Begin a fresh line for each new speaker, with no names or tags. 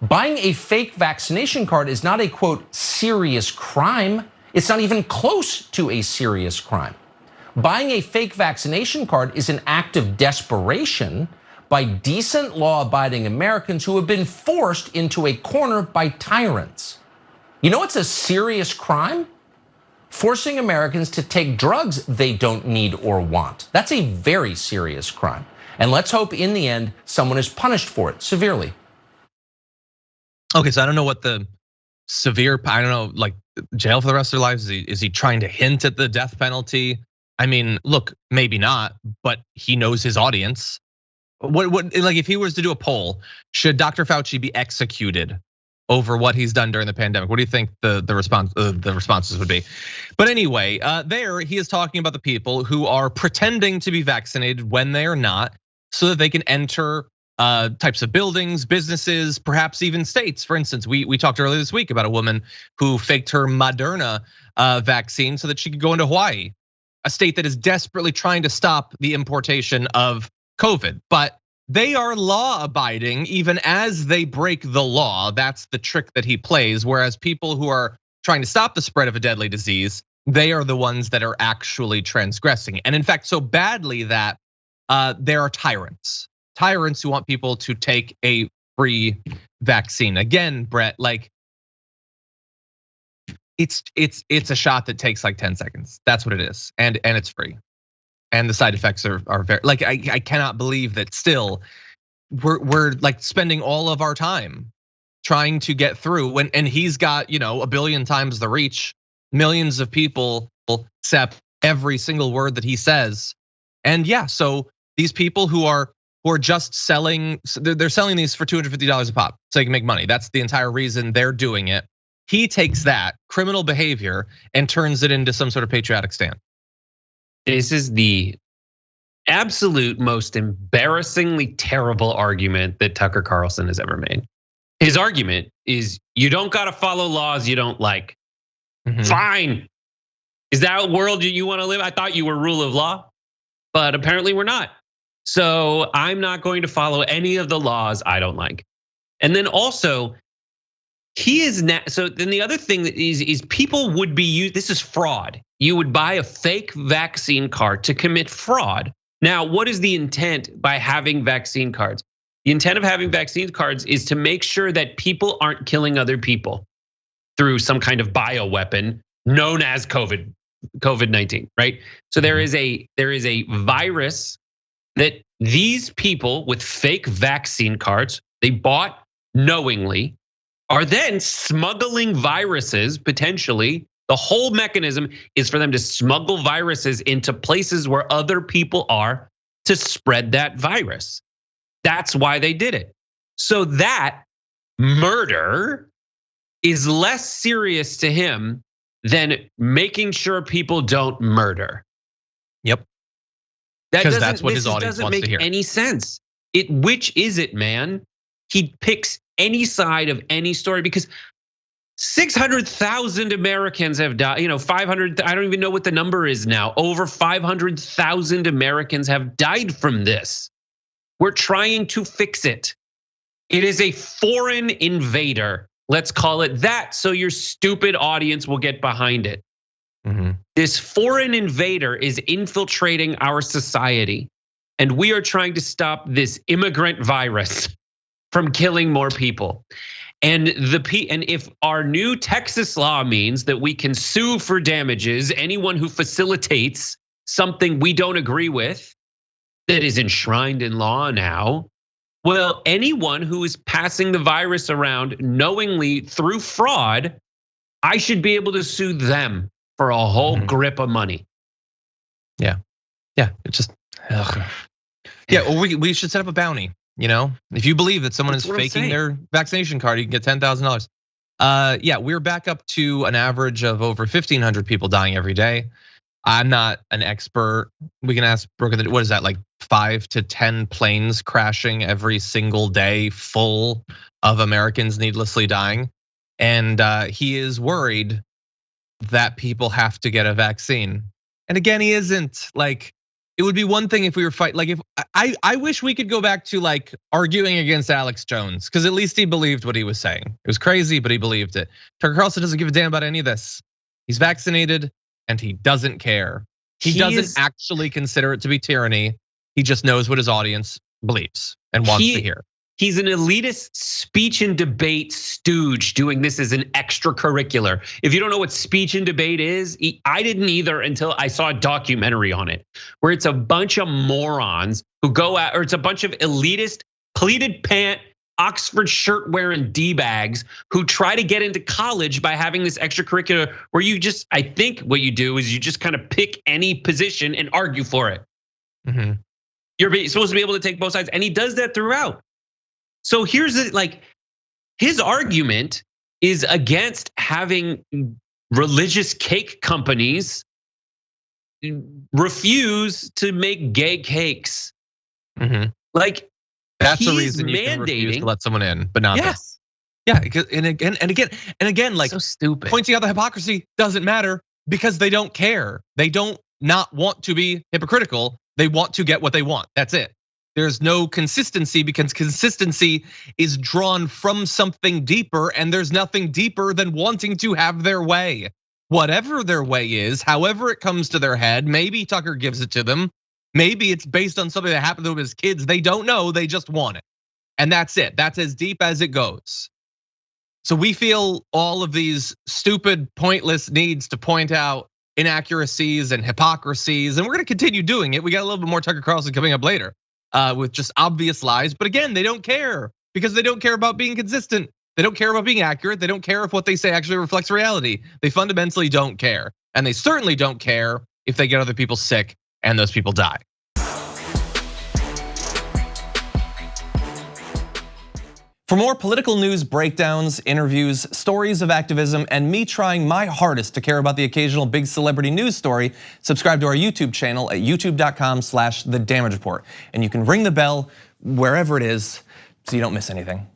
Buying a fake vaccination card is not a, quote, serious crime. It's not even close to a serious crime. Buying a fake vaccination card is an act of desperation by decent, law-abiding Americans who have been forced into a corner by tyrants. You know what's a serious crime? Forcing Americans to take drugs they don't need or want. That's a very serious crime. And let's hope in the end, someone is punished for it severely.
Okay, so I don't know what the severe, I don't know, like jail for the rest of their lives. Is he trying to hint at the death penalty? I mean, look, maybe not, but he knows his audience. What like if he was to do a poll, should Dr. Fauci be executed over what he's done during the pandemic? What do you think the responses would be? But anyway, there he is talking about the people who are pretending to be vaccinated when they are not, so that they can enter types of buildings, businesses, perhaps even states. For instance, we talked earlier this week about a woman who faked her Moderna vaccine so that she could go into Hawaii, a state that is desperately trying to stop the importation of COVID. But they are law abiding even as they break the law. That's the trick that he plays. Whereas people who are trying to stop the spread of a deadly disease, they are the ones that are actually transgressing. And in fact, so badly that there are tyrants who want people to take a free vaccine. Again, Brett, like it's a shot that takes like 10 seconds. That's what it is, and it's free. And the side effects are very, like I cannot believe that still we're like spending all of our time trying to get through when, and he's got, a billion times the reach, millions of people accept every single word that he says. And yeah, so these people who are just selling, they're selling these for $250 a pop so they can make money. That's the entire reason they're doing it. He takes that criminal behavior and turns it into some sort of patriotic stand.
This is the absolute most embarrassingly terrible argument that Tucker Carlson has ever made. His argument is you don't gotta follow laws you don't like. Fine. Is that a world you want to live? I thought you were rule of law, but apparently we're not. So I'm not going to follow any of the laws I don't like. And then also, he is not, so then the other thing that is people would be used, this is fraud. You would buy a fake vaccine card to commit fraud. Now, what is the intent by having vaccine cards? The intent of having vaccine cards is to make sure that people aren't killing other people through some kind of bioweapon known as COVID-19, right? So there is a virus that these people with fake vaccine cards, they bought knowingly, are then smuggling viruses potentially. The whole mechanism is for them to smuggle viruses into places where other people are to spread that virus. That's why they did it. So that murder is less serious to him than making sure people don't murder.
Yep. Because that's what his audience wants to hear.
Doesn't make any sense. Which is it, man? He picks any side of any story because 600,000 Americans have died. 500. I don't even know what the number is now. Over 500,000 Americans have died from this. We're trying to fix it. It is a foreign invader. Let's call it that, so your stupid audience will get behind it. This foreign invader is infiltrating our society, and we are trying to stop this immigrant virus from killing more people. And if our new Texas law means that we can sue for damages anyone who facilitates something we don't agree with that is enshrined in law now, well, anyone who is passing the virus around knowingly through fraud, I should be able to sue them for a whole grip of money.
Yeah, it's just, yeah. Well, we should set up a bounty. If you believe that someone is faking their vaccination card, you can get $10,000. Yeah, we're back up to an average of over 1,500 people dying every day. I'm not an expert. We can ask Brooke, what is that, like 5 to 10 planes crashing every single day full of Americans needlessly dying? And he is worried that people have to get a vaccine. And again, he isn't. Like, It would be one thing if we were fighting, like if I wish we could go back to like arguing against Alex Jones, because at least he believed what he was saying. It was crazy, but he believed it. Tucker Carlson doesn't give a damn about any of this. He's vaccinated and he doesn't care. He doesn't actually consider it to be tyranny. He just knows what his audience believes and wants to hear.
He's an elitist speech and debate stooge doing this as an extracurricular. If you don't know what speech and debate is, I didn't either until I saw a documentary on it, where it's a bunch of morons who go out, or it's a bunch of elitist, pleated pant, Oxford shirt wearing D-bags who try to get into college by having this extracurricular where you just, I think what you do is you just kind of pick any position and argue for it. You're supposed to be able to take both sides, and he does that throughout. So here's the, like, his argument is against having religious cake companies refuse to make gay cakes. Like,
that's the reason you can refuse to let someone in, but not this. Yeah, and again, like,
so stupid.
Pointing out the hypocrisy doesn't matter because they don't care. They don't not want to be hypocritical. They want to get what they want. That's it. There's no consistency because consistency is drawn from something deeper, and there's nothing deeper than wanting to have their way. Whatever their way is, however it comes to their head, maybe Tucker gives it to them. Maybe it's based on something that happened to them as kids. They don't know, they just want it. And that's it. That's as deep as it goes. So we feel all of these stupid, pointless needs to point out inaccuracies and hypocrisies, and we're gonna continue doing it. We got a little bit more Tucker Carlson coming up later. With just obvious lies, but again, they don't care because they don't care about being consistent. They don't care about being accurate. They don't care if what they say actually reflects reality. They fundamentally don't care. And they certainly don't care if they get other people sick and those people die. For more political news breakdowns, interviews, stories of activism, and me trying my hardest to care about the occasional big celebrity news story, subscribe to our YouTube channel at youtube.com/The Damage Report. And you can ring the bell wherever it is so you don't miss anything.